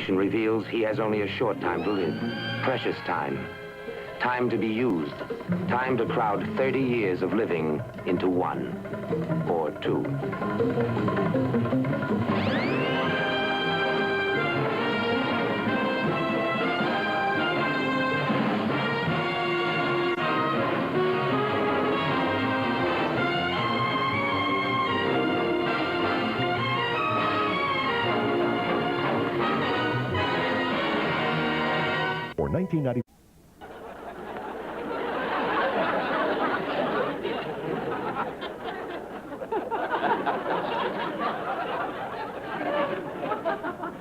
investigation reveals he has only a short time to live. Precious time. Time to be used. Time to crowd 30 years of living into 1 or 2. For 1990.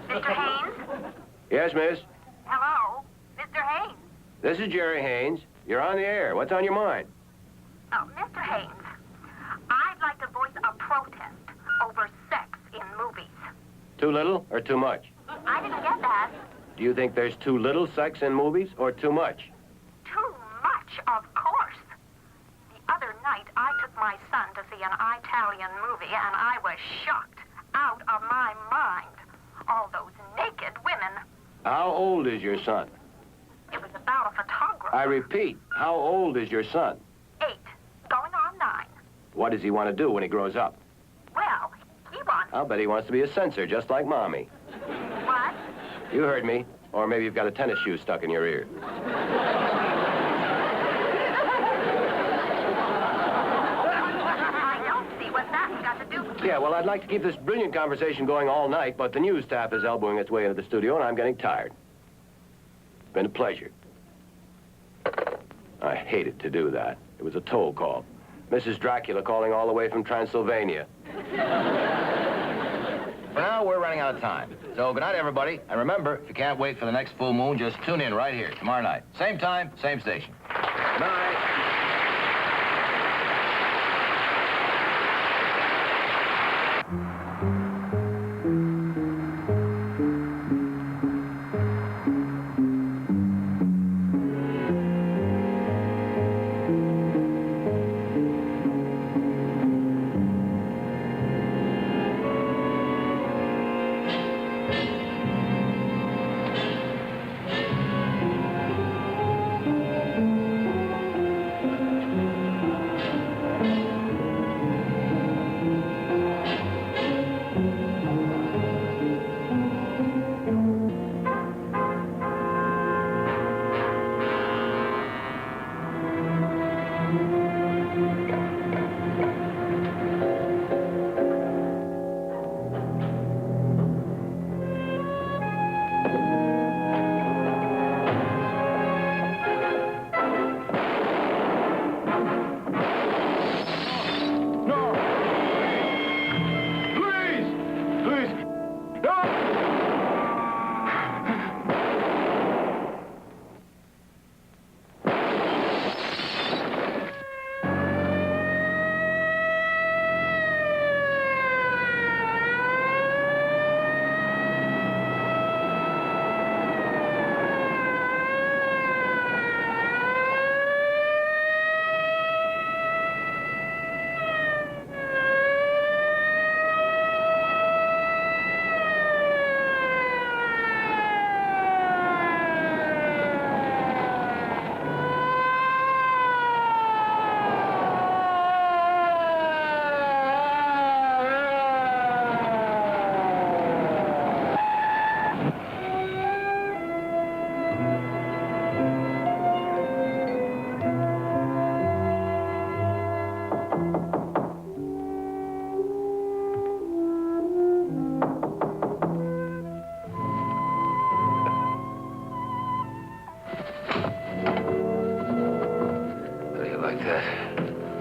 Mr. Haines? Yes, miss? Hello? Mr. Haines? This is Jerry Haines. You're on the air. What's on your mind? Oh, Mr. Haines, I'd like to voice a protest over sex in movies. Too little or too much? I didn't get that. Do you think there's too little sex in movies or too much? Too much, of course. The other night, I took my son to see an Italian movie, and I was shocked out of my mind. All those naked women. How old is your son? It was about a photographer. I repeat, how old is your son? 8, going on 9. What does he want to do when he grows up? Well, he wants... I'll bet he wants to be a censor, just like Mommy. What? You heard me. Or maybe you've got a tennis shoe stuck in your ear. I don't see what that's got to do with... Yeah, well, I'd like to keep this brilliant conversation going all night, but the news staff is elbowing its way into the studio, and I'm getting tired. It's been a pleasure. I hated to do that. It was a toll call. Mrs. Dracula calling all the way from Transylvania. For now, we're running out of time. So good night, everybody. And remember, if you can't wait for the next full moon, just tune in right here tomorrow night. Same time, same station. Good night.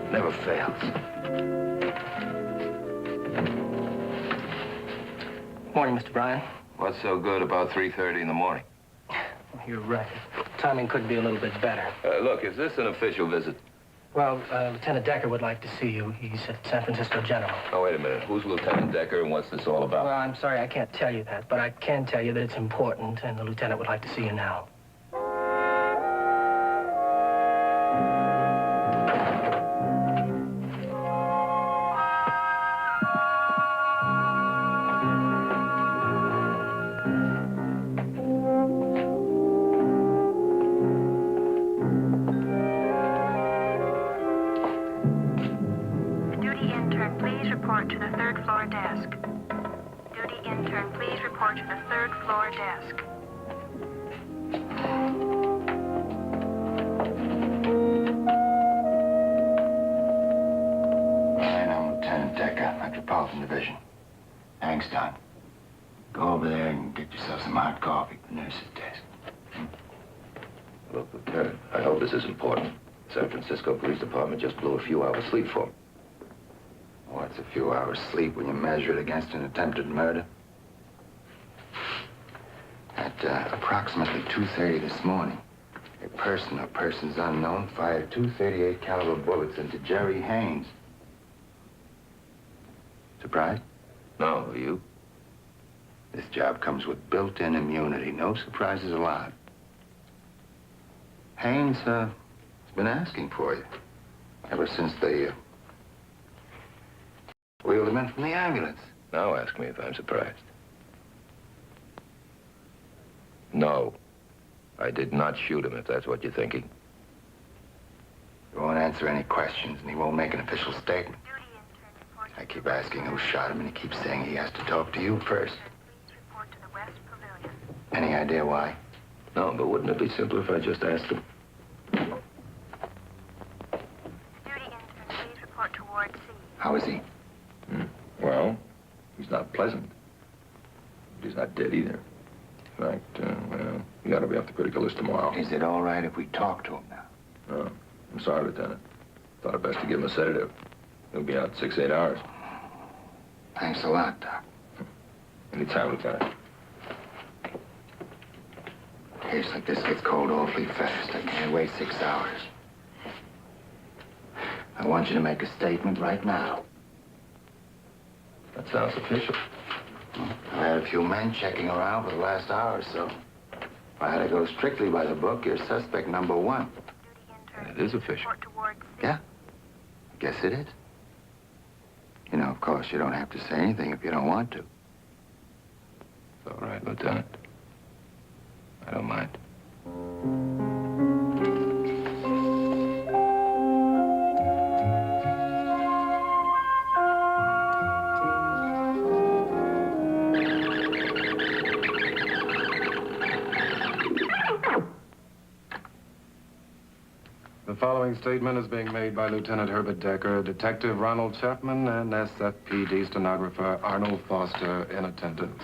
Never fails. Morning, Mr. Bryan. What's so good about 3:30 in the morning? You're right. Timing could be a little bit better. Look, is this an official visit? Well, Lieutenant Decker would like to see you. He's at San Francisco General. Oh, wait a minute. Who's Lieutenant Decker and what's this all about? Well, I'm sorry I can't tell you that, but I can tell you that it's important, and the lieutenant would like to see you now. floor desk. Duty intern, please report to the third floor desk. Bryan, I'm Lieutenant Decker, Metropolitan Division. Kingston. Go over there and get yourself some hot coffee at the nurse's desk. Look, Lieutenant, I hope this is important. San Francisco Police Department just blew a few hours sleep for me. What's a few hours sleep when you measure it against an attempted murder? At approximately 2:30 this morning, a person or persons unknown fired 238 caliber bullets into Gilray Haines. Surprised? No, are you? This job comes with built-in immunity. No surprises allowed. Haines, has been asking for you ever since they, wheeled him in from the ambulance. Now ask me if I'm surprised. No, I did not shoot him, if that's what you're thinking. He won't answer any questions, and he won't make an official statement. Duty intern, report to I keep asking who shot him, and he keeps saying he has to talk to you first. Please report to the West Pavilion. Any idea why? No, but wouldn't it be simpler if I just asked him? Duty intern, please report to Ward C. How is he? Well, he's not pleasant. But he's not dead either. In fact, well, he ought to be off the critical list tomorrow. Is it all right if we talk to him now? No, I'm sorry, Lieutenant. Thought it best to give him a sedative. He'll be out 6-8 hours. Thanks a lot, Doc. Anytime, Lieutenant. Case like this gets cold awfully fast. I can't wait 6 hours. I want you to make a statement right now. That sounds official. I've had a few men checking around for the last hour or so. If I had to go strictly by the book, you're suspect number one. Duty intern, It is official. report to Ward C. Yeah? I guess it is. You know, of course, you don't have to say anything if you don't want to. It's all right, Lieutenant. I don't mind. The following statement is being made by Lieutenant Herbert Decker, Detective Ronald Chapman, and SFPD stenographer Arnold Foster in attendance.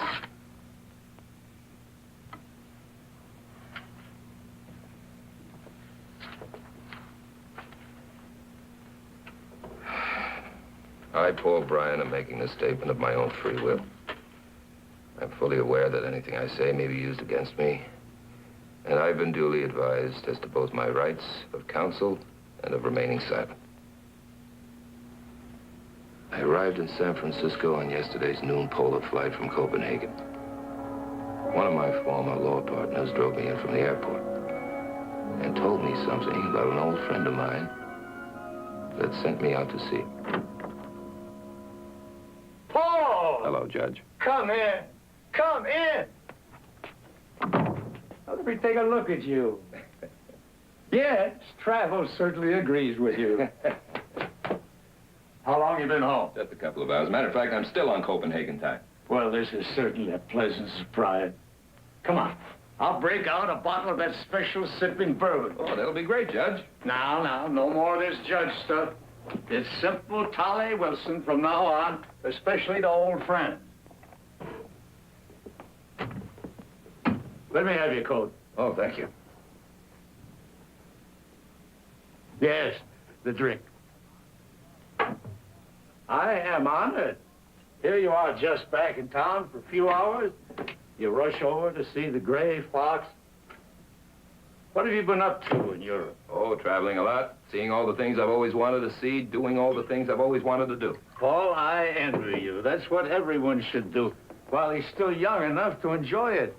I, Paul Bryan, am making this statement of my own free will. I'm fully aware that anything I say may be used against me, and I've been duly advised as to both my rights of counsel and of remaining silent. I arrived in San Francisco on yesterday's noon polar flight from Copenhagen. One of my former law partners drove me in from the airport and told me something about an old friend of mine that sent me out to see him. Paul! Hello, Judge. Come in. Come in. Let me take a look at you. Yes, travel certainly agrees with you. How long you been home? Just a couple of hours. Matter of fact, I'm still on Copenhagen time. Well, this is certainly a pleasant surprise. Come on. I'll break out a bottle of that special sipping bourbon. Oh, that'll be great, Judge. Now, no more of this judge stuff. It's simple Tolly Wilson from now on, especially to old friends. Let me have your coat. Oh, thank you. Yes, the drink. I am honored. Here you are just back in town for a few hours. You rush over to see the gray fox. What have you been up to in Europe? Oh, traveling a lot, seeing all the things I've always wanted to see, doing all the things I've always wanted to do. Paul, I envy you. That's what everyone should do while he's still young enough to enjoy it.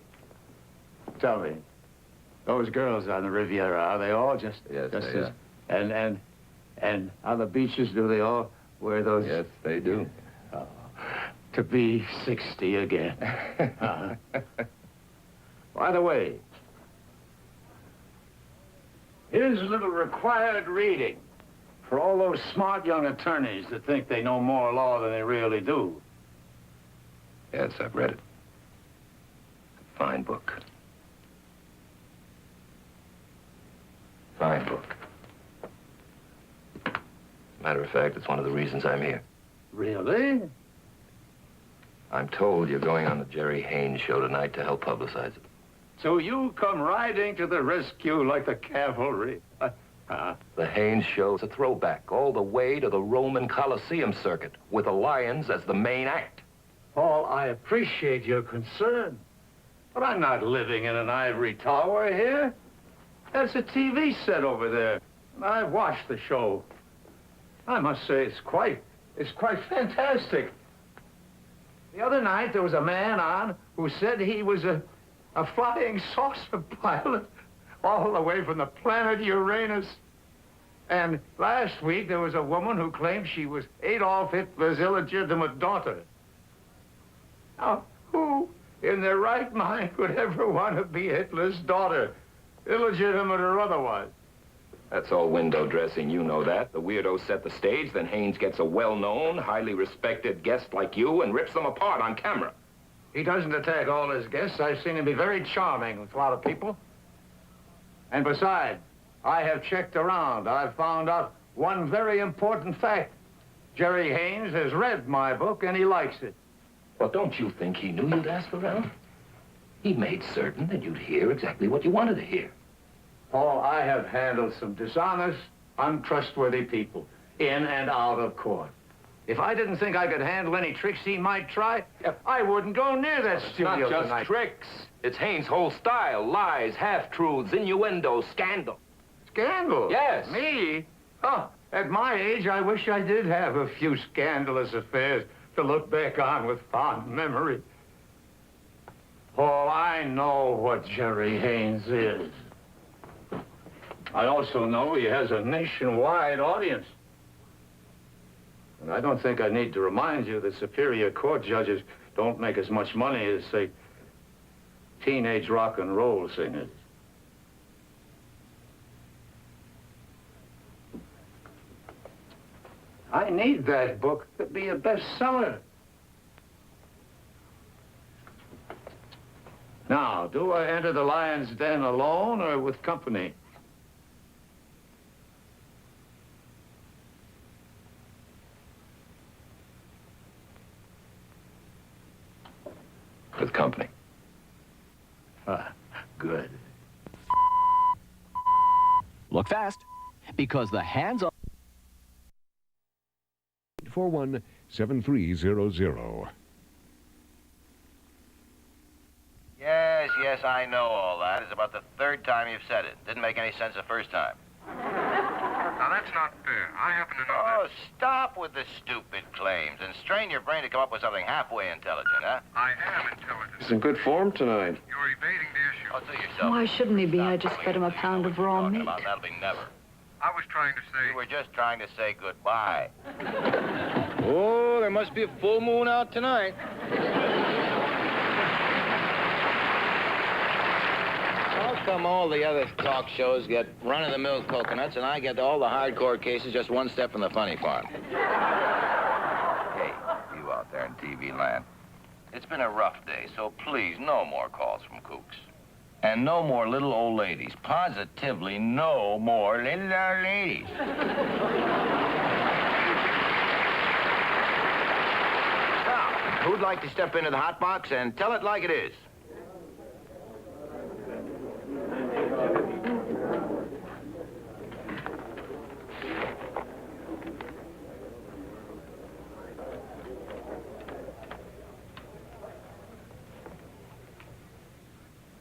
Tell me, those girls on the Riviera, are they all just... Yes, just they as, are. And on the beaches, do they all wear those... Yes, they do. Oh, to be 60 again. By the way, here's a little required reading for all those smart young attorneys that think they know more law than they really do. Yes, I've read it. Fine book. Fine book. Matter of fact, it's one of the reasons I'm here. Really? I'm told you're going on the Jerry Haines show tonight to help publicize it. So you come riding to the rescue like the cavalry. The Haines show is a throwback all the way to the Roman Colosseum circuit, with the lions as the main act. Paul, I appreciate your concern, but I'm not living in an ivory tower here. That's a TV set over there, and I've watched the show. I must say it's quite fantastic. The other night there was a man on who said he was a flying saucer pilot all the way from the planet Uranus. And last week there was a woman who claimed she was Adolf Hitler's illegitimate daughter. Now, who in their right mind would ever want to be Hitler's daughter, illegitimate or otherwise? That's all window dressing, you know that. The weirdos set the stage, then Haines gets a well-known, highly respected guest like you and rips them apart on camera. He doesn't attack all his guests. I've seen him be very charming with a lot of people. And besides, I have checked around. I've found out one very important fact. Jerry Haines has read my book and he likes it. Well, don't you think he knew you'd ask around? He made certain that you'd hear exactly what you wanted to hear. Paul, I have handled some dishonest, untrustworthy people in and out of court. If I didn't think I could handle any tricks he might try, I wouldn't go near that studio Not just tonight. tricks. It's Haines' whole style. Lies, half-truths, innuendos, scandal. Scandal? Yes. Me? Oh, at my age, I wish I did have a few scandalous affairs to look back on with fond memory. Paul, I know what Jerry Haines is. I also know he has a nationwide audience. And I don't think I need to remind you that Superior Court judges don't make as much money as, say, teenage rock and roll singers. I need that book to be a bestseller. Now, do I enter the lion's den alone or with company? With company. Good. Look fast, because the hands-on 417300. Yes, I know all that. It's about the third time you've said it. Didn't make any sense the first time. Now, that's not fair. I happen to know that. Oh, stop with the stupid claims and strain your brain to come up with something halfway intelligent, huh? I am intelligent. He's in good form tonight. You're evading the issue. Oh, to yourself. Why shouldn't he be? I just fed him a pound of raw meat. That'll be never. I was trying to say... You were just trying to say goodbye. Oh, there must be a full moon out tonight. How come all the other talk shows get run-of-the-mill coconuts and I get all the hardcore cases just one step from the funny farm? Hey, you out there in TV land. It's been a rough day, so please, no more calls from kooks. And no more little old ladies. Positively no more little old ladies. Now, who'd like to step into the hot box and tell it like it is?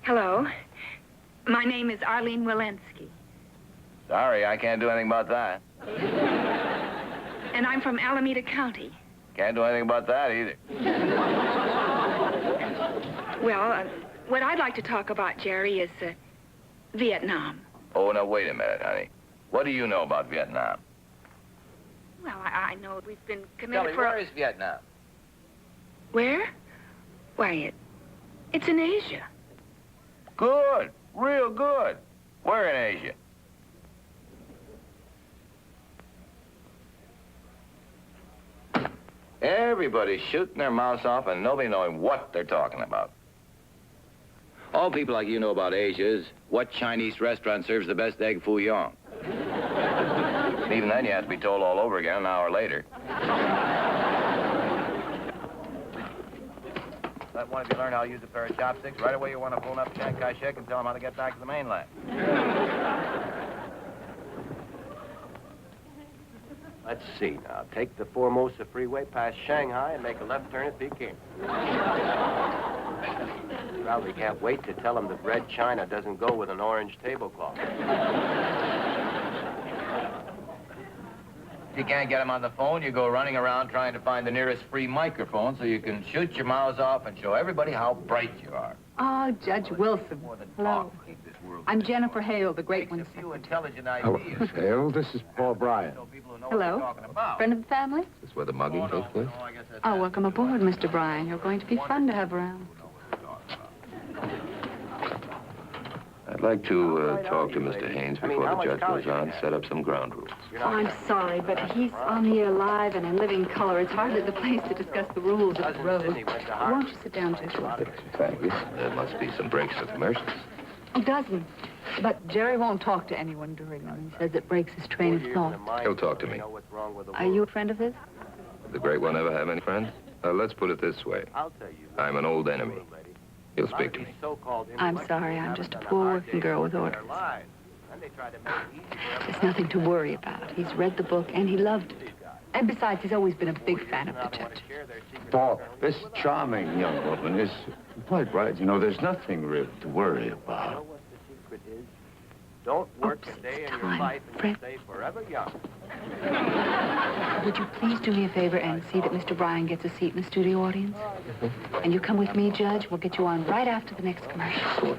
Hello. My name is Arlene Wilenski. Sorry, I can't do anything about that. And I'm from Alameda County. Can't do anything about that either. Well, what I'd like to talk about, Jerry, is Vietnam. Oh, now, wait a minute, honey. What do you know about Vietnam? Well, I know we've been committed Tell me, for... where is Vietnam? Where? Why, it's in Asia. Good. Real good. Where in Asia? Everybody's shooting their mouths off and nobody knowing what they're talking about. All people like you know about Asia is what Chinese restaurant serves the best egg foo young. Even then, you have to be told all over again an hour later. Let one of you learn how to use a pair of chopsticks. Right away, you want to phone up Shanghai Sheikh and tell him how to get back to the mainland. Let's see now. Take the Formosa Freeway past Shanghai and make a left turn at Peking. Probably can't wait to tell him that red china doesn't go with an orange tablecloth. If you can't get him on the phone, you go running around trying to find the nearest free microphone so you can shoot your mouths off and show everybody how bright you are. Oh, Judge Wilson. Hello. I'm Jennifer Hale, the great one's secretary. Hello, Miss Hale. This is Paul Bryan. Hello. Friend of the family? Is this where the mugging takes place? Oh, welcome aboard, Mr. Bryan. You're going to be fun to have around. I'd like to talk to Mr. Haines before the judge goes on, set up some ground rules. Oh, I'm sorry, but he's on the air live and in living color. It's hardly the place to discuss the rules of the road. Won't you sit down, Judge Wilson? Thank you. There must be some breaks for commercials. Oh, doesn't. But Jerry won't talk to anyone during them. He says it breaks his train of thought. He'll talk to me. Are you a friend of his? Did the great one ever have any friends? Let's put it this way. I'm an old enemy. He'll speak to me. I'm sorry. I'm just a poor working girl with orders. There's nothing to worry about. He's read the book, and he loved it. And besides, he's always been a big fan of the judge. Paul, this charming young woman is quite right. You know, there's nothing really to worry about. Don't work a day in your life and stay forever young. Would you please do me a favor and see that Mr. Bryan gets a seat in the studio audience? And you come with me, Judge. We'll get you on right after the next commercial.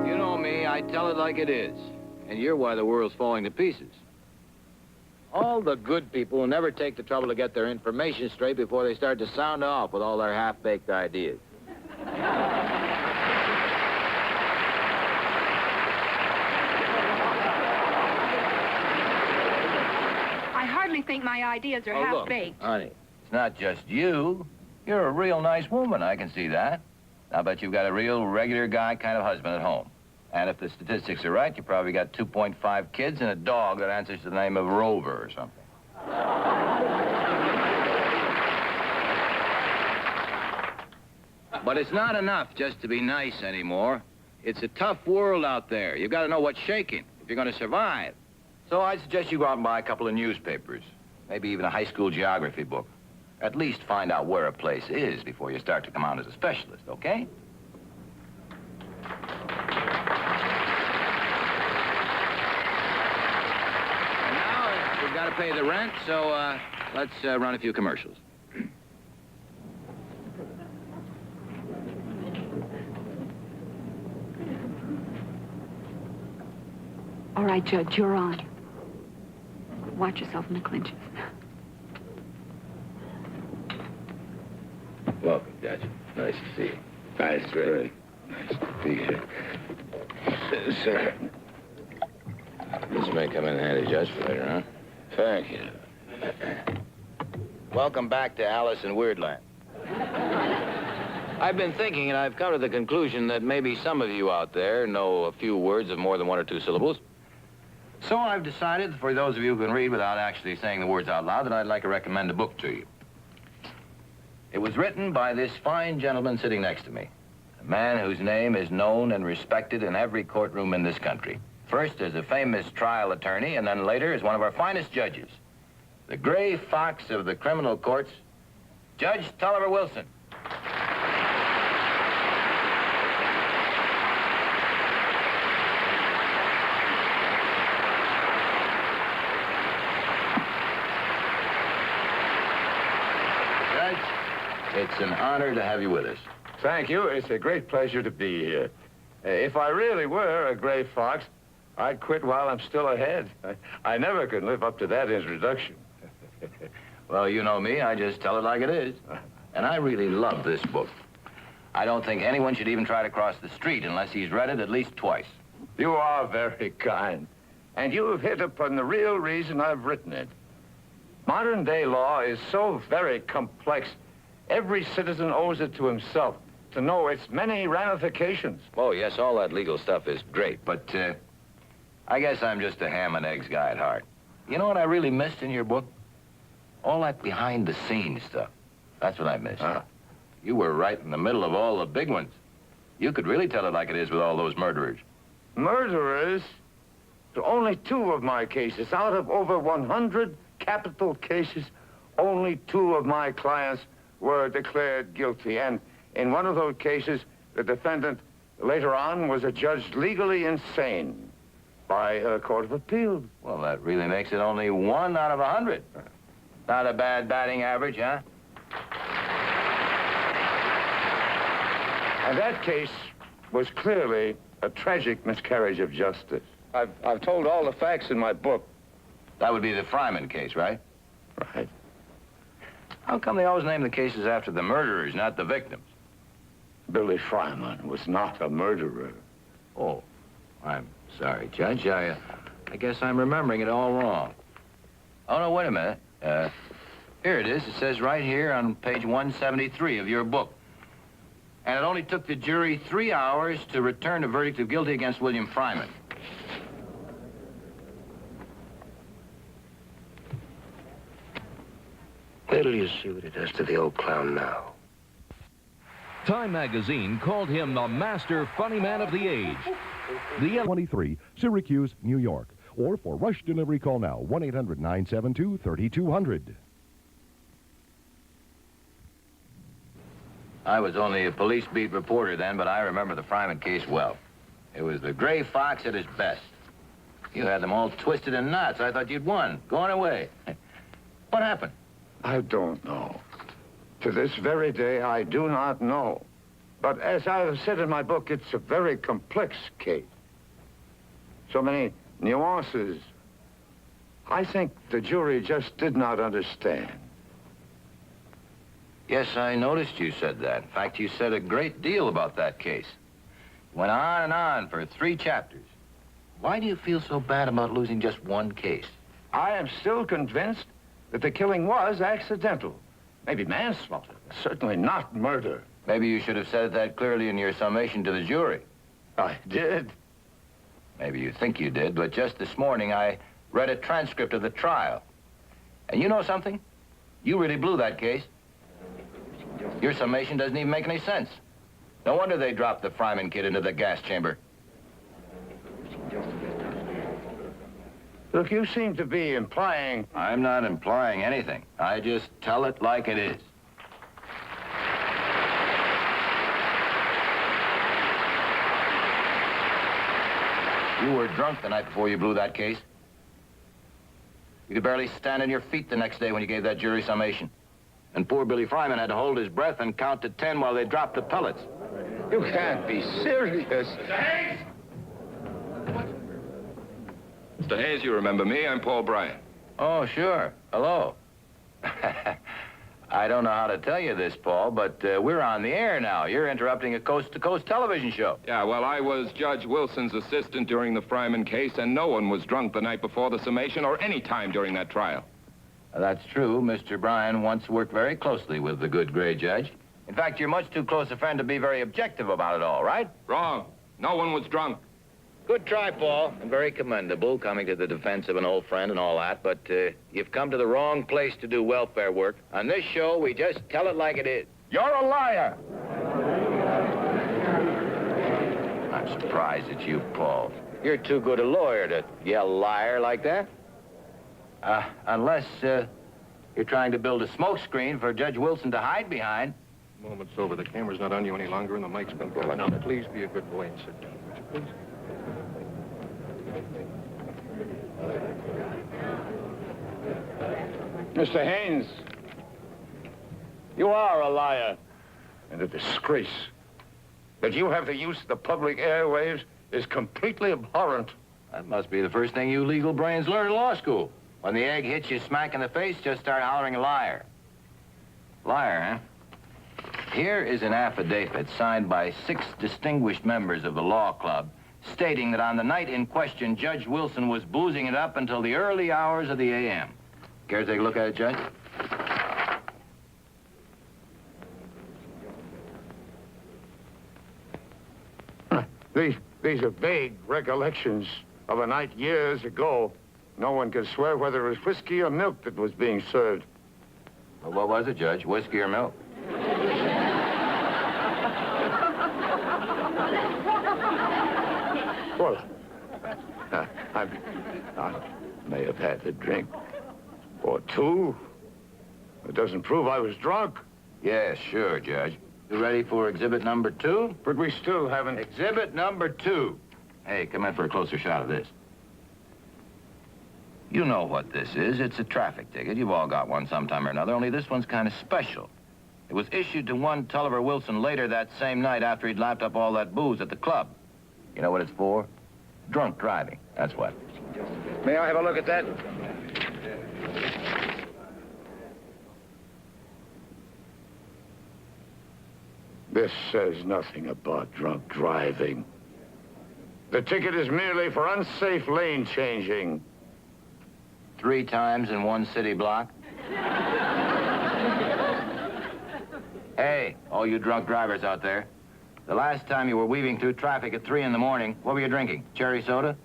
You know me, I tell it like it is. And you're why the world's falling to pieces. All the good people who never take the trouble to get their information straight before they start to sound off with all their half-baked ideas. I hardly think my ideas are half-baked. Look, honey, it's not just you. You're a real nice woman, I can see that. I bet you've got a real regular guy kind of husband at home. And if the statistics are right, you probably got 2.5 kids and a dog that answers to the name of Rover or something. But it's not enough just to be nice anymore. It's a tough world out there. You've got to know what's shaking if you're going to survive. So I'd suggest you go out and buy a couple of newspapers, maybe even a high school geography book. At least find out where a place is before you start to come out as a specialist, okay? We've got to pay the rent, so let's run a few commercials. All right, Judge, you're on. Watch yourself in the clinches. Welcome, Judge. Nice to see you. Nice, very nice to be here. Sir. This may come in handy, Judge, for later, huh? Thank you. Welcome back to Alice in Weirdland. I've been thinking, and I've come to the conclusion that maybe some of you out there know a few words of more than 1 or 2 syllables. So I've decided, for those of you who can read without actually saying the words out loud, that I'd like to recommend a book to you. It was written by this fine gentleman sitting next to me, a man whose name is known and respected in every courtroom in this country. First as a famous trial attorney, and then later as one of our finest judges. The gray fox of the criminal courts, Judge Taliaferro Wilson. Judge, it's an honor to have you with us. Thank you. It's a great pleasure to be here. If I really were a gray fox, I'd quit while I'm still ahead. I never could live up to that introduction. Well, you know me. I just tell it like it is. And I really love this book. I don't think anyone should even try to cross the street unless he's read it at least twice. You are very kind. And you have hit upon the real reason I've written it. Modern-day law is so very complex, every citizen owes it to himself to know its many ramifications. Oh, yes, all that legal stuff is great, but I guess I'm just a ham and eggs guy at heart. You know what I really missed in your book? All that behind-the-scenes stuff. That's what I missed. You were right in the middle of all the big ones. You could really tell it like it is with all those murderers. Murderers? Only 2 of my cases. Out of over 100 capital cases, only 2 of my clients were declared guilty. And in one of those cases, the defendant later on was adjudged legally insane by a court of appeal. Well, that really makes it only 1 out of 100. Not a bad batting average, huh? And that case was clearly a tragic miscarriage of justice. I've told all the facts in my book. That would be the Fryman case, right? Right. How come they always name the cases after the murderers, not the victims? Billy Fryman was not a murderer. Oh, I'm sorry, Judge. I guess I'm remembering it all wrong. Oh, no, wait a minute. Here it is. It says right here on page 173 of your book. And it only took the jury 3 hours to return a verdict of guilty against William Fryman. Where do you see what it does to the old clown now? Time magazine called him the master funny man of the age. The 23, Syracuse, New York. Or for rush delivery, call now, 1-800-972-3200. I was only a police beat reporter then, but I remember the Fryman case well. It was the gray fox at his best. You had them all twisted in knots. I thought you'd won. Going away. What happened? I don't know. To this very day, I do not know. But as I have said in my book, it's a very complex case. So many nuances. I think the jury just did not understand. Yes, I noticed you said that. In fact, you said a great deal about that case. Went on and on for 3 chapters. Why do you feel so bad about losing just 1 case? I am still convinced that the killing was accidental. Maybe manslaughter, certainly not murder. Maybe you should have said that clearly in your summation to the jury. I did. Maybe you think you did, but just this morning I read a transcript of the trial. And you know something? You really blew that case. Your summation doesn't even make any sense. No wonder they dropped the Fryman kid into the gas chamber. Look, you seem to be implying... I'm not implying anything. I just tell it like it is. You were drunk the night before you blew that case. You could barely stand on your feet the next day when you gave that jury summation. And poor Billy Fryman had to hold his breath and count to 10 while they dropped the pellets. You can't be serious. Mr. Hayes! Mr. Hayes, you remember me? I'm Paul Bryan. Oh, sure. Hello. I don't know how to tell you this, Paul, but we're on the air now. You're interrupting a coast-to-coast television show. Yeah, well, I was Judge Wilson's assistant during the Fryman case, and no one was drunk the night before the summation or any time during that trial. That's true. Mr. Bryan once worked very closely with the good gray judge. In fact, you're much too close a friend to be very objective about it all, right? Wrong. No one was drunk. Good try, Paul, and very commendable, coming to the defense of an old friend and all that, but you've come to the wrong place to do welfare work. On this show, we just tell it like it is. You're a liar! I'm surprised at you, Paul. You're too good a lawyer to yell liar like that. Unless you're trying to build a smokescreen for Judge Wilson to hide behind. The moment's over. The camera's not on you any longer, and the mic's been going out. Please be a good boy and sit down, would you please? Mr. Haines, you are a liar and a disgrace. That you have the use of the public airwaves is completely abhorrent. That must be the first thing you legal brains learn in law school. When the egg hits you smack in the face, just start hollering liar. Liar, huh? Here is an affidavit signed by 6 distinguished members of the law club stating that on the night in question, Judge Wilson was boozing it up until the early hours of the a.m. Care to take a look at it, Judge? These are vague recollections of a night years ago. No one can swear whether it was whiskey or milk that was being served. Well, what was it, Judge? Whiskey or milk? Well, I may have had a drink or two. It doesn't prove I was drunk. Yes, sure, Judge. You ready for exhibit number 2? But we still haven't... Exhibit number 2. Hey, come in for a closer shot of this. You know what this is. It's a traffic ticket. You've all got one sometime or another, only this one's kind of special. It was issued to one Tulliver Wilson later that same night after he'd lapped up all that booze at the club. You know what it's for? Drunk driving, that's what. May I have a look at that? This says nothing about drunk driving. The ticket is merely for unsafe lane changing. 3 times in one city block? Hey, all you drunk drivers out there. The last time you were weaving through traffic at 3 in the morning, what were you drinking? Cherry soda?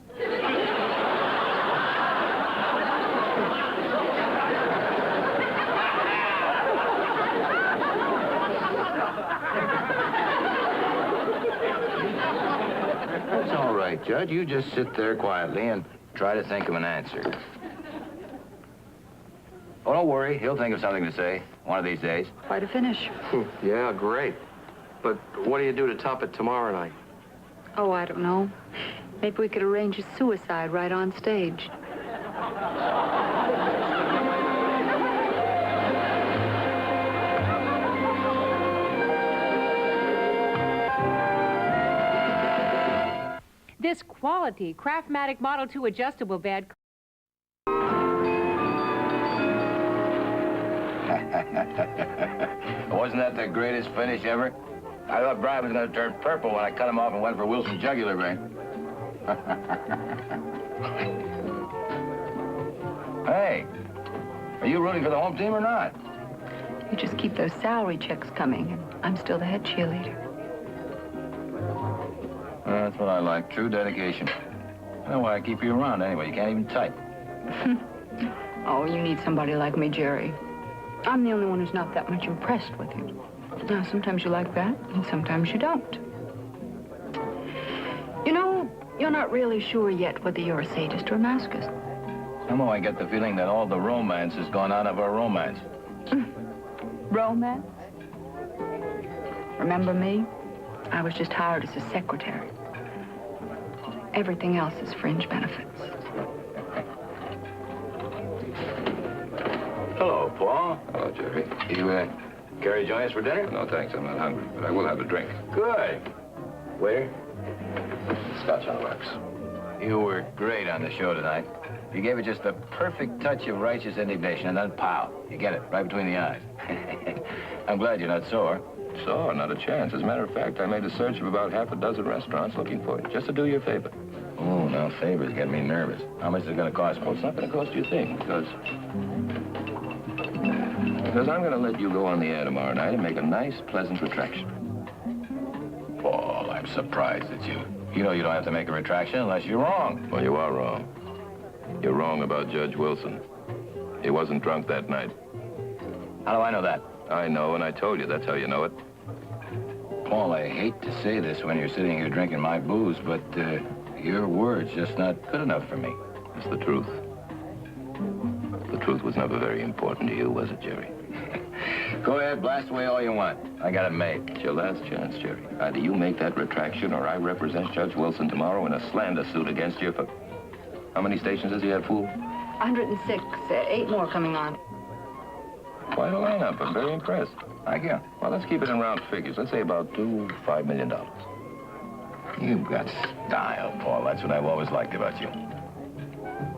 That's all right, Judge. You just sit there quietly and try to think of an answer. Oh, don't worry. He'll think of something to say one of these days. Quite a finish. Yeah, great. But what do you do to top it tomorrow night? Oh, I don't know. Maybe we could arrange a suicide right on stage. This quality Craftmatic Model 2 adjustable bed. Wasn't that the greatest finish ever? I thought Bryan was going to turn purple when I cut him off and went for Wilson's jugular vein. Hey, are you rooting for the home team or not? You just keep those salary checks coming, and I'm still the head cheerleader. That's what I like, true dedication. I know why I keep you around anyway. You can't even type. Oh, you need somebody like me, Jerry. I'm the only one who's not that much impressed with you. Now, sometimes you like that, and sometimes you don't. You know, you're not really sure yet whether you're a sadist or a masochist. Somehow I get the feeling that all the romance has gone out of our romance. Romance? Remember me? I was just hired as a secretary. Everything else is fringe benefits. Hello, Paul. Hello, Jerry. You, care to join us for dinner? No, thanks. I'm not hungry, but I will have a drink. Good. Waiter? Scotch on the rocks. You were great on the show tonight. You gave it just the perfect touch of righteous indignation, and then pow, you get it, right between the eyes. I'm glad you're not sore. Sore? Not a chance. As a matter of fact, I made a search of about half a dozen restaurants looking for you, just to do you a favor. Oh, now favors get me nervous. How much is it going to cost me? Well, it's not going to cost you a thing, because I'm going to let you go on the air tomorrow night and make a nice, pleasant retraction. Paul, I'm surprised at you. You know you don't have to make a retraction unless you're wrong. Well, you are wrong. You're wrong about Judge Wilson. He wasn't drunk that night. How do I know that? I know, and I told you. That's how you know it. Paul, I hate to say this when you're sitting here drinking my booze, but your word's just not good enough for me. It's the truth. The truth was never very important to you, was it, Jerry? Go ahead, blast away all you want. I got it made. It's your last chance, Jerry. Either you make that retraction or I represent Judge Wilson tomorrow in a slander suit against you for... How many stations does he have, fool? 106. 8 more coming on. Quite a lineup. I'm very impressed. Thank you. Well, let's keep it in round figures. Let's say about $5 million. You've got style, Paul. That's what I've always liked about you.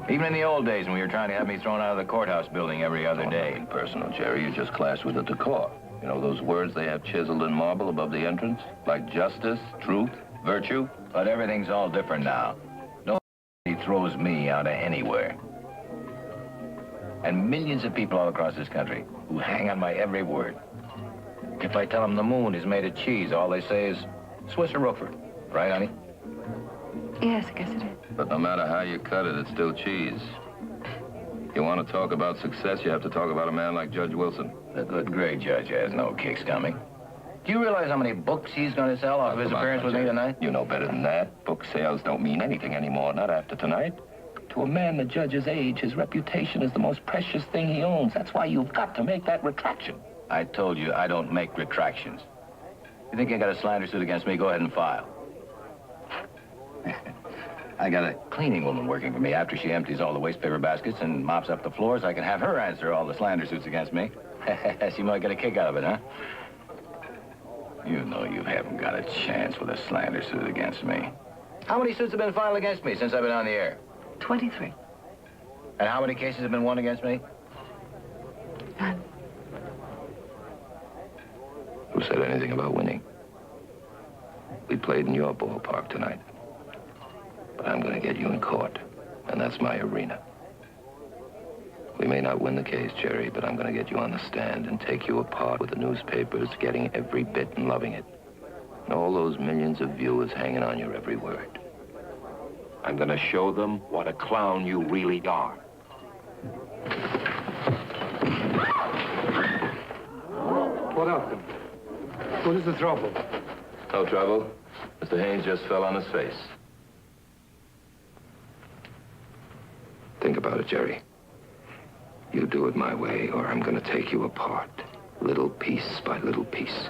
Even in the old days when you were trying to have me thrown out of the courthouse building every other day. Nothing personal, Jerry. You just clashed with the decor. You know those words they have chiseled in marble above the entrance? Like justice, truth, virtue? But everything's all different now. Nobody throws me out of anywhere. And millions of people all across this country who hang on my every word. If I tell them the moon is made of cheese, all they say is Swiss or Roquefort. Right, honey? Yes, I guess it is. But no matter how you cut it, it's still cheese. You want to talk about success, you have to talk about a man like Judge Wilson. The good great judge has no kicks coming. Do you realize how many books he's going to sell off of his appearance with me tonight? You know better than that. Book sales don't mean anything anymore, not after tonight. To a man the judge's age, his reputation is the most precious thing he owns. That's why you've got to make that retraction. I told you I don't make retractions. You think you got a slander suit against me? Go ahead and file. I got a cleaning woman working for me. After she empties all the waste paper baskets and mops up the floors, I can have her answer all the slander suits against me. She might get a kick out of it, huh? You know you haven't got a chance with a slander suit against me. How many suits have been filed against me since I've been on the air? 23. And how many cases have been won against me? None. Who said anything about winning? We played in your ballpark tonight. But I'm going to get you in court, and that's my arena. We may not win the case, Jerry, but I'm going to get you on the stand and take you apart with the newspapers, getting every bit and loving it. And all those millions of viewers hanging on your every word. I'm going to show them what a clown you really are. What up? What is the trouble? No trouble. Mr. Haines just fell on his face. Think about it, Jerry. You do it my way, or I'm going to take you apart, little piece by little piece.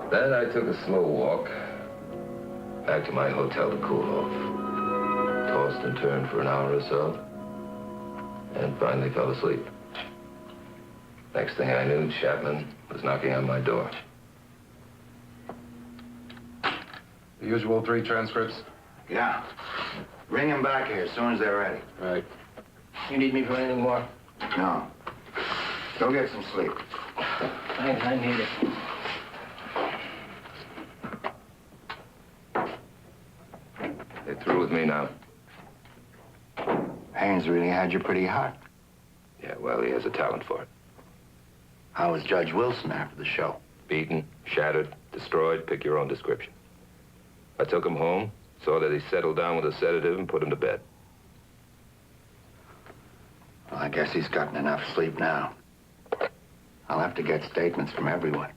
Then I took a slow walk back to my hotel to cool off. Tossed and turned for an hour or so, and finally fell asleep. Next thing I knew, Chapman was knocking on my door. The usual 3 transcripts? Yeah. Bring him back here as soon as they're ready. Right. You need me for anything more? No. Go get some sleep. I need it. They're through with me now. Haines really had you pretty hot. Yeah, well, he has a talent for it. How was Judge Wilson after the show? Beaten, shattered, destroyed, pick your own description. I took him home, saw that he settled down with a sedative, and put him to bed. Well, I guess he's gotten enough sleep now. I'll have to get statements from everyone.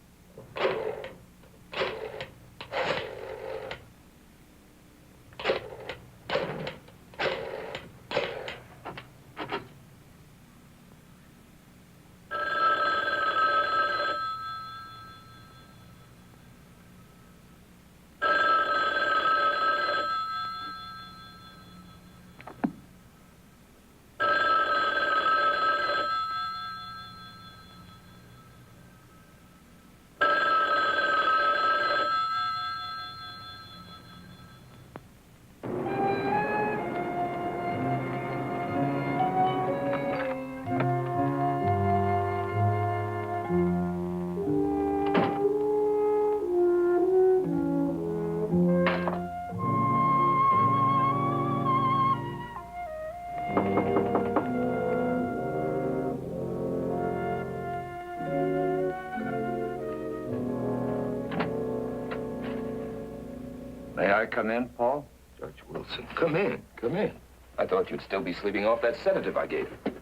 May I come in, Paul? Judge Wilson, come in, come in. I thought you'd still be sleeping off that sedative I gave you.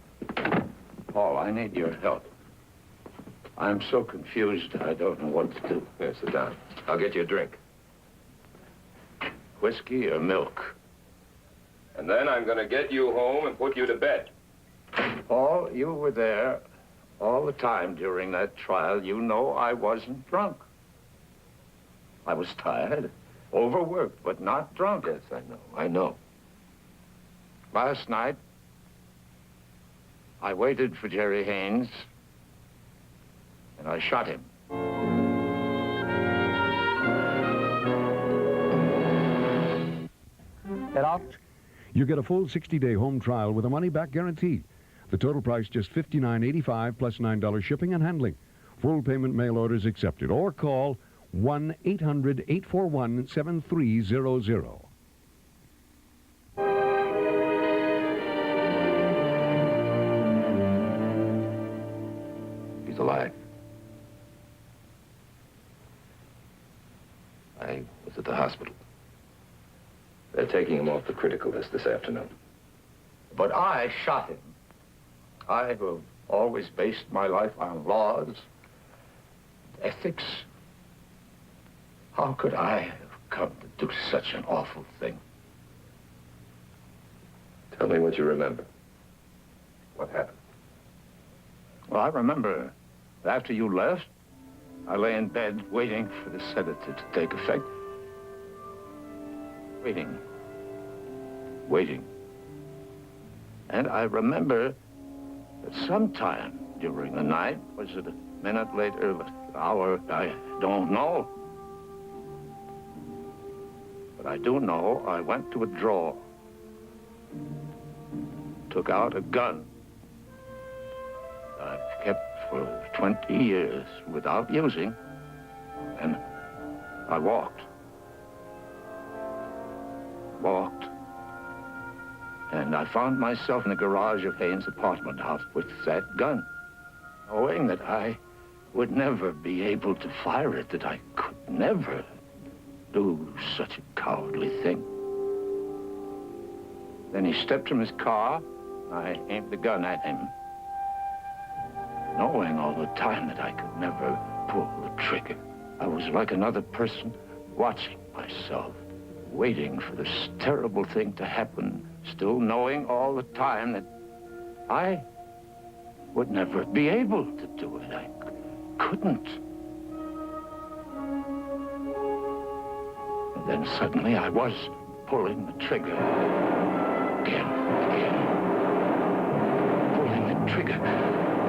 Paul, I need your help. I'm so confused, I don't know what to do. Here, sit down. I'll get you a drink. Whiskey or milk? And then I'm going to get you home and put you to bed. Paul, you were there all the time during that trial. You know I wasn't drunk. I was tired, overworked, but not drunk. Yes, I know. Last night, I waited for Jerry Haines, and I shot him. You get a full 60-day home trial with a money-back guarantee. The total price just $59.85 plus $9 shipping and handling. Full payment mail orders accepted. Or call 1-800-841-7300. He's alive. I was at the hospital. They're taking him off the critical list this afternoon. But I shot him. I have always based my life on laws, ethics. How could I have come to do such an awful thing? Tell me what you remember. What happened? Well, I remember after you left, I lay in bed waiting for the sedative to take effect. Waiting. And I remember that sometime during the night, was it a minute later, an hour, I don't know. But I do know I went to a drawer, took out a gun I've kept for 20 years without using, and I walked. And I found myself in the garage of Haines' apartment house with that gun, knowing that I would never be able to fire it, that I could never do such a cowardly thing. Then he stepped from his car, and I aimed the gun at him, knowing all the time that I could never pull the trigger. I was like another person, watching myself, waiting for this terrible thing to happen, still knowing all the time that I would never be able to do it. I couldn't. And then suddenly I was pulling the trigger. Again. Pulling the trigger,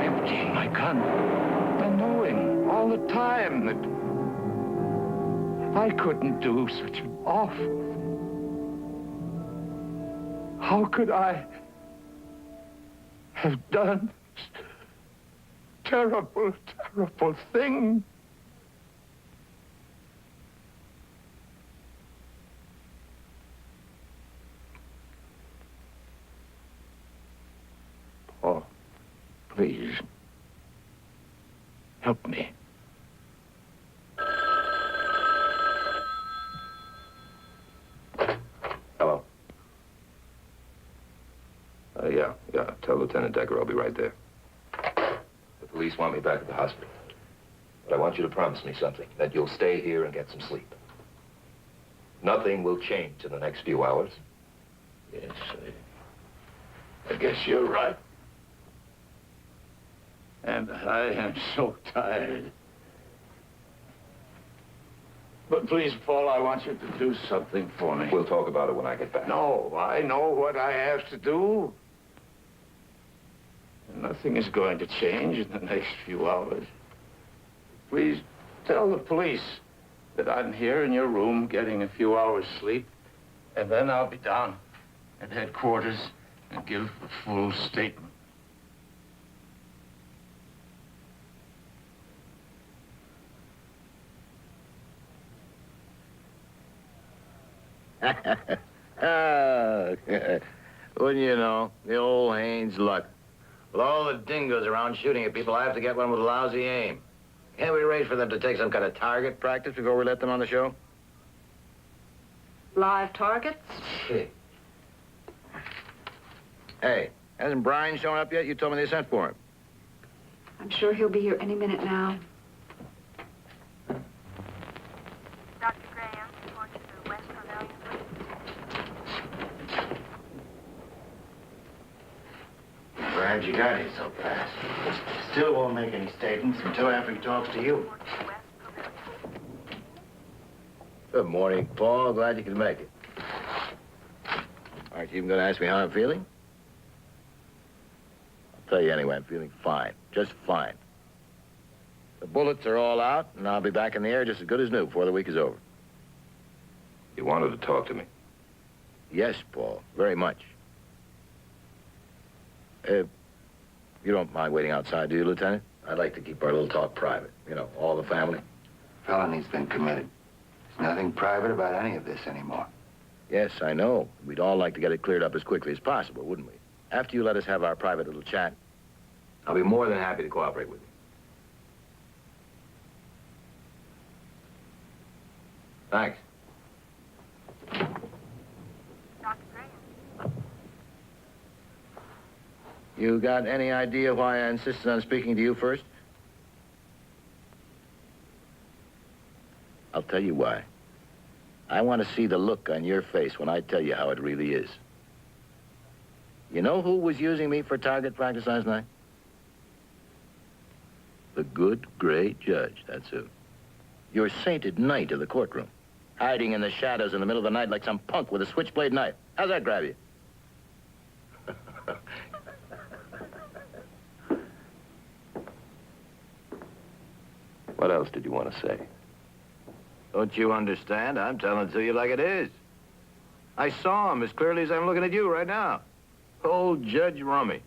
emptying my gun, and knowing all the time that I couldn't do such an awful thing. How could I have done this terrible, terrible thing? Paul, please, help me. Hello. Yeah. Tell Lieutenant Decker I'll be right there. The police want me back at the hospital. But I want you to promise me something, that you'll stay here and get some sleep. Nothing will change in the next few hours. Yes, I guess you're right. And I am so tired. But please, Paul, I want you to do something for me. We'll talk about it when I get back. No, I know what I have to do. And nothing is going to change in the next few hours. Please tell the police that I'm here in your room getting a few hours sleep, and then I'll be down at headquarters and give a full statement. Wouldn't you know, the old Haines luck. With all the dingoes around shooting at people, I have to get one with lousy aim. Can't we arrange for them to take some kind of target practice before we let them on the show? Live targets? Hey, hasn't Bryan shown up yet? You told me they sent for him. I'm sure he'll be here any minute now. Dr. Graham, report to the West Pavilion, please. Glad you got here so fast. Still won't make any statements until after he talks to you. Good morning, Paul. Glad you could make it. Aren't you even going to ask me how I'm feeling? I'll tell you anyway, I'm feeling fine. Just fine. The bullets are all out, and I'll be back in the air just as good as new before the week is over. You wanted to talk to me. Yes, Paul, very much. You don't mind waiting outside, do you, Lieutenant? I'd like to keep our little talk private. You know, all the family. Felony's been committed. There's nothing private about any of this anymore. Yes, I know. We'd all like to get it cleared up as quickly as possible, wouldn't we? After you let us have our private little chat, I'll be more than happy to cooperate with you. Thanks. You got any idea why I insisted on speaking to you first? I'll tell you why. I want to see the look on your face when I tell you how it really is. You know who was using me for target practice last night? The good, gray judge, that's who. Your sainted knight of the courtroom. Hiding in the shadows in the middle of the night like some punk with a switchblade knife. How's that grab you? What else did you want to say? Don't you understand? I'm telling it to you like it is. I saw him as clearly as I'm looking at you right now. Old Judge Rummy.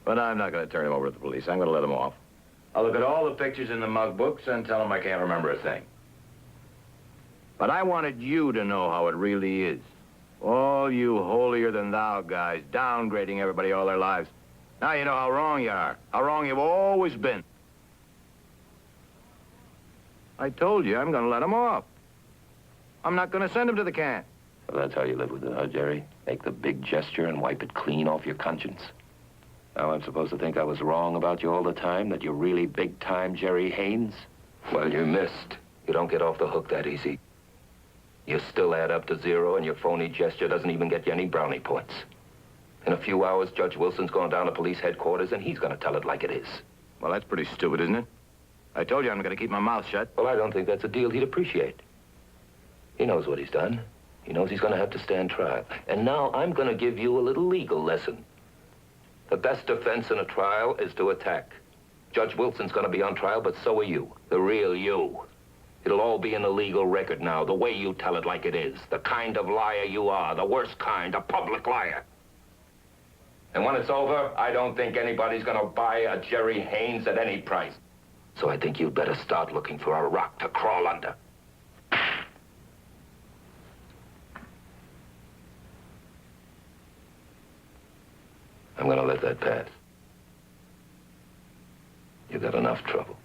But I'm not going to turn him over to the police. I'm going to let him off. I'll look at all the pictures in the mug books and tell him I can't remember a thing. But I wanted you to know how it really is. All you holier-than-thou guys downgrading everybody all their lives. Now you know how wrong you are. How wrong you've always been. I told you I'm going to let him off. I'm not going to send him to the can. So that's how you live with it, huh, Jerry? Make the big gesture and wipe it clean off your conscience. Now I'm supposed to think I was wrong about you all the time, that you're really big-time Jerry Haines? Well, you missed. You don't get off the hook that easy. You still add up to 0, and your phony gesture doesn't even get you any brownie points. In a few hours, Judge Wilson's going down to police headquarters, and he's going to tell it like it is. Well, that's pretty stupid, isn't it? I told you I'm going to keep my mouth shut. Well, I don't think that's a deal he'd appreciate. He knows what he's done. He knows he's going to have to stand trial. And now I'm going to give you a little legal lesson. The best defense in a trial is to attack. Judge Wilson's going to be on trial, but so are you. The real you. It'll all be in the legal record now, the way you tell it like it is. The kind of liar you are, the worst kind, a public liar. And when it's over, I don't think anybody's going to buy a Jerry Haines at any price. So I think you'd better start looking for a rock to crawl under. I'm going to let that pass. You've got enough trouble.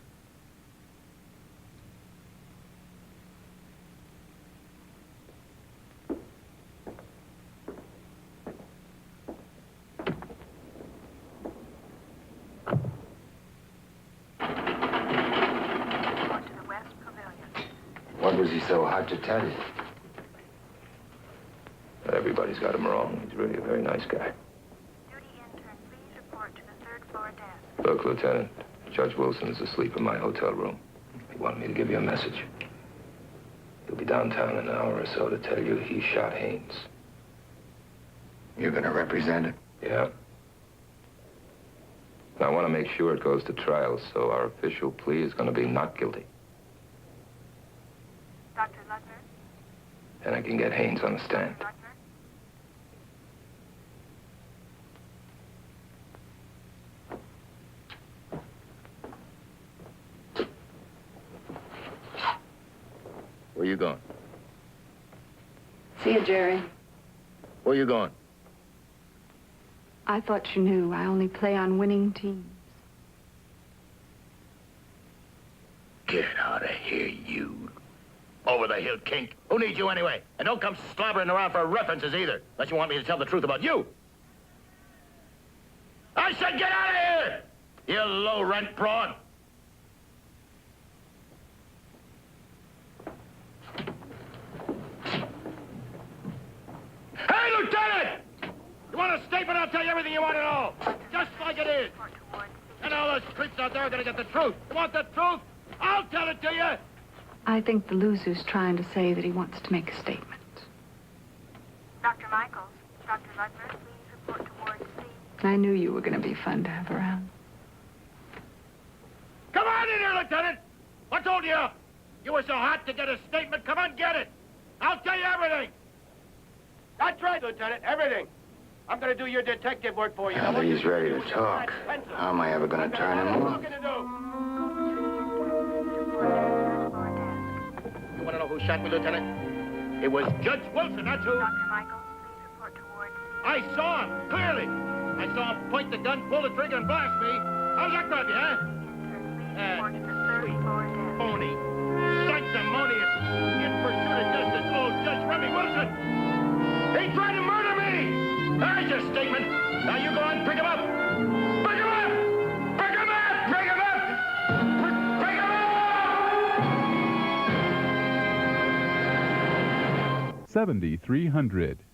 What was he so hard to tell you? Everybody's got him wrong. He's really a very nice guy. Duty intern, please report to the 3rd floor desk. Look, Lieutenant, Judge Wilson is asleep in my hotel room. He wanted me to give you a message. He'll be downtown in an hour or so to tell you he shot Haines. You're going to represent him? Yeah. I want to make sure it goes to trial, so our official plea is going to be not guilty. Dr. Ludger? And I can get Haines on the stand. Where you going? See you, Jerry. Where you going? I thought you knew. I only play on winning teams. Get out of here, you over-the-hill kink. Who needs you anyway? And don't come slobbering around for references either, unless you want me to tell the truth about you. I said get out of here, you low-rent broad. Hey, Lieutenant! You want a statement? I'll tell you everything you want to know. Just like it is. And all those creeps out there are going to get the truth. You want the truth? I'll tell it to you. I think the loser's trying to say that he wants to make a statement. Dr. Michaels, Dr. Ludger, please report towards C. I knew you were going to be fun to have around. Come on in here, Lieutenant. What told you? You were so hot to get a statement. Come on, get it. I'll tell you everything. That's right, Lieutenant, everything. I'm going to do your detective work for you. Now that he's ready to talk, how am I ever going to turn him off? You want to know who shot me, Lieutenant? It was Judge Wilson, that's who. Dr. Michael, please report towards... I saw him, clearly. I saw him point the gun, pull the trigger, and blast me. How's that grab you, huh? Sweet. Phony. Sanctimonious. In pursuit of justice, old Judge Remy Wilson. He tried to murder me. There's your statement. Now you go on, pick him up. Pick him up! Pick him up! Pick him up! Pick him up! 7300.